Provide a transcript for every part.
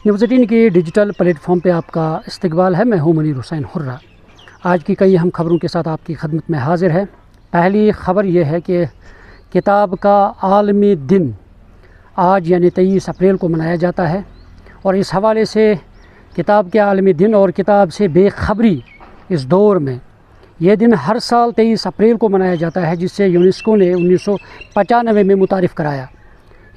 News 18 کی digital plate form پہ آپ کا استقبال ہے۔ میں ہوں منیر حسین حرہ۔ آج کی کئی اہم خبروں کے ساتھ آپ کی خدمت میں حاضر ہے۔ پہلی خبر یہ ہے کہ کتاب کا عالمی دن آج یعنی 23 اپریل کو منایا جاتا ہے، اور اس حوالے سے کتاب کے عالمی دن اور کتاب سے بے خبری اس دور میں یہ دن ہر سال 23 اپریل کو منایا جاتا ہے، جس سے یونیسکو نے 1995 میں متعارف کرایا۔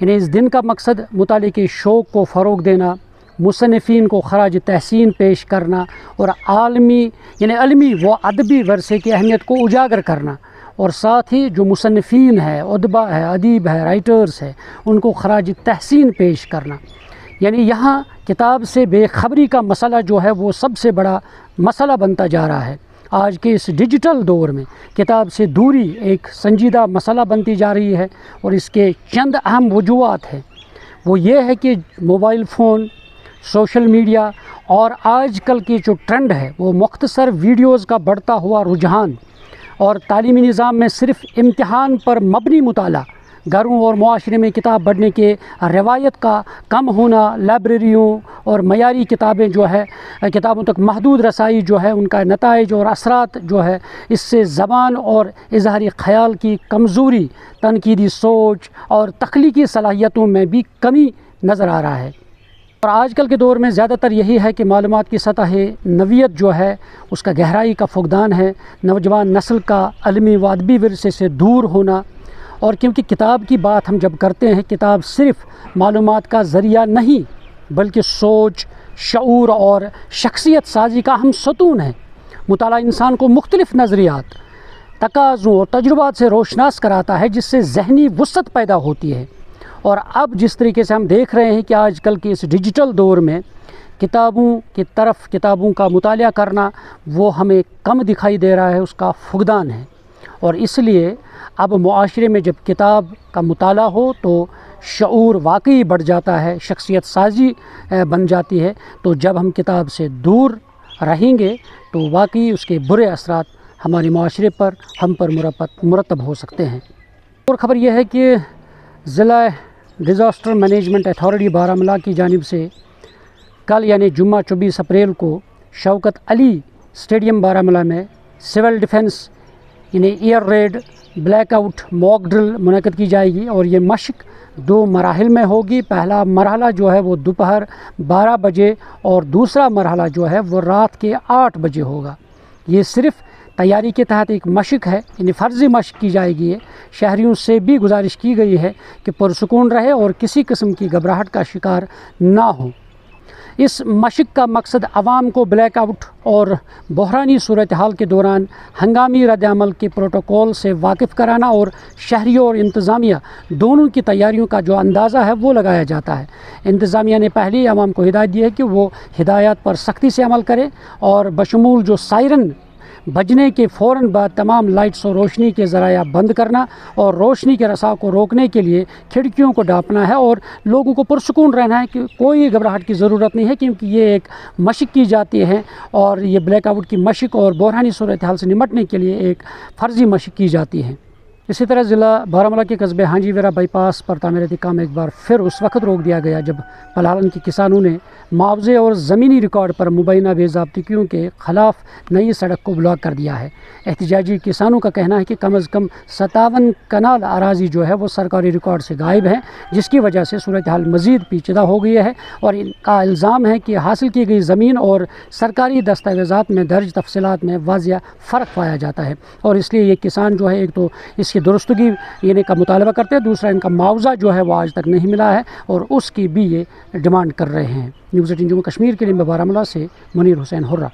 یعنی اس دن کا مقصد مطالعے کے شوق کو فروغ دینا، مصنفین کو خراج تحسین پیش کرنا اور علمی و ادبی ورثے کی اہمیت کو اجاگر کرنا، اور ساتھ ہی جو مصنفین ہیں، ادبا ہے، ادیب ہے، رائٹرز ہے، ان کو خراج تحسین پیش کرنا۔ یعنی یہاں کتاب سے بے خبری کا مسئلہ جو ہے وہ سب سے بڑا مسئلہ بنتا جا رہا ہے۔ آج کے اس ڈیجیٹل دور میں کتاب سے دوری ایک سنجیدہ مسئلہ بنتی جا رہی ہے، اور اس کے چند اہم وجوہات ہیں۔ وہ یہ ہے کہ موبائل فون، سوشل میڈیا اور آج کل کی جو ٹرینڈ ہے وہ مختصر ویڈیوز کا بڑھتا ہوا رجحان، اور تعلیمی نظام میں صرف امتحان پر مبنی مطالعہ، گھروں اور معاشرے میں کتاب پڑھنے کے روایت کا کم ہونا، لائبریریوں اور معیاری کتابیں جو ہے کتابوں تک محدود رسائی جو ہے، ان کا نتائج اور اثرات جو ہے اس سے زبان اور اظہاری خیال کی کمزوری، تنقیدی سوچ اور تخلیقی صلاحیتوں میں بھی کمی نظر آ رہا ہے۔ اور آج کل کے دور میں زیادہ تر یہی ہے کہ معلومات کی سطح نوعیت جو ہے اس کا گہرائی کا فقدان ہے، نوجوان نسل کا علمی و ادبی ورثے سے دور ہونا۔ اور کیونکہ کتاب کی بات ہم جب کرتے ہیں، کتاب صرف معلومات کا ذریعہ نہیں بلکہ سوچ، شعور اور شخصیت سازی کا اہم ستون ہے۔ مطالعہ انسان کو مختلف نظریات، تقاضوں اور تجربات سے روشناس کراتا ہے، جس سے ذہنی وسعت پیدا ہوتی ہے۔ اور اب جس طریقے سے ہم دیکھ رہے ہیں کہ آج کل کے اس ڈیجیٹل دور میں کتابوں کا مطالعہ کرنا وہ ہمیں کم دکھائی دے رہا ہے، اس کا فقدان ہے۔ اور اس لیے اب معاشرے میں جب کتاب کا مطالعہ ہو تو شعور واقعی بڑھ جاتا ہے، شخصیت سازی بن جاتی ہے۔ تو جب ہم کتاب سے دور رہیں گے تو واقعی اس کے برے اثرات ہمارے معاشرے پر، ہم پر مرتب ہو سکتے ہیں۔ اور خبر یہ ہے کہ ضلع ڈیزاسٹر مینجمنٹ اتھارٹی بارہمولہ کی جانب سے کل یعنی جمعہ 24 اپریل کو شوکت علی اسٹیڈیم بارہمولہ میں سول ڈیفنس یعنی year red black out موک drill منعقد کی جائے گی، اور یہ مشق 2 مراحل میں ہوگی۔ پہلا مرحلہ جو ہے وہ دوپہر 12 بجے اور دوسرا مرحلہ جو ہے وہ رات کے 8 بجے ہوگا۔ یہ صرف تیاری کے تحت ایک مشق ہے، یعنی فرضی مشق کی جائے گی۔ شہریوں سے بھی گزارش کی گئی ہے کہ پرسکون رہے اور کسی قسم کی گھبراہٹ کا شکار نہ ہو۔ اس مشق کا مقصد عوام کو بلیک آؤٹ اور بحرانی صورتحال کے دوران ہنگامی رد عمل کے پروٹوکول سے واقف کرانا، اور شہریوں اور انتظامیہ دونوں کی تیاریوں کا جو اندازہ ہے وہ لگایا جاتا ہے۔ انتظامیہ نے پہلے ہی عوام کو ہدایت دی ہے کہ وہ ہدایات پر سختی سے عمل کرے، اور بشمول جو سائرن بجنے کے فوراً بعد تمام لائٹس اور روشنی کے ذرائع بند کرنا، اور روشنی کے رساؤ کو روکنے کے لیے کھڑکیوں کو ڈھانپنا ہے، اور لوگوں کو پرسکون رہنا ہے کہ کوئی گھبراہٹ کی ضرورت نہیں ہے، کیونکہ یہ ایک مشق کی جاتی ہے، اور یہ بلیک آؤٹ کی مشق اور بحرانی صورتحال سے نمٹنے کے لیے ایک فرضی مشق کی جاتی ہے۔ اسی طرح ضلع بارہمولہ کے قصبے ہانجی ویرا بائی پاس پر تعمیراتی کام ایک بار پھر اس وقت روک دیا گیا جب پلالن کے کسانوں نے معاوضے اور زمینی ریکارڈ پر مبینہ بے ضابطگیوں کے خلاف نئی سڑک کو بلاک کر دیا ہے۔ احتجاجی کسانوں کا کہنا ہے کہ کم از کم 57 کنال اراضی جو ہے وہ سرکاری ریکارڈ سے غائب ہیں، جس کی وجہ سے صورتحال مزید پیچیدہ ہو گئی ہے، اور ان کا الزام ہے کہ حاصل کی گئی زمین اور سرکاری دستاویزات میں درج تفصیلات میں واضح فرق پایا جاتا ہے، اور اس لیے یہ کسان جو ہے ایک تو اس کی درستگی کا مطالبہ کرتے ہیں، دوسرا ان کا معاوضہ جو ہے وہ آج تک نہیں ملا ہے، اور اس کی بھی یہ ڈیمانڈ کر رہے ہیں۔ نیوز 18 جموں کشمیر کے لیے میں بارہمولہ سے منیر حسین حرہ۔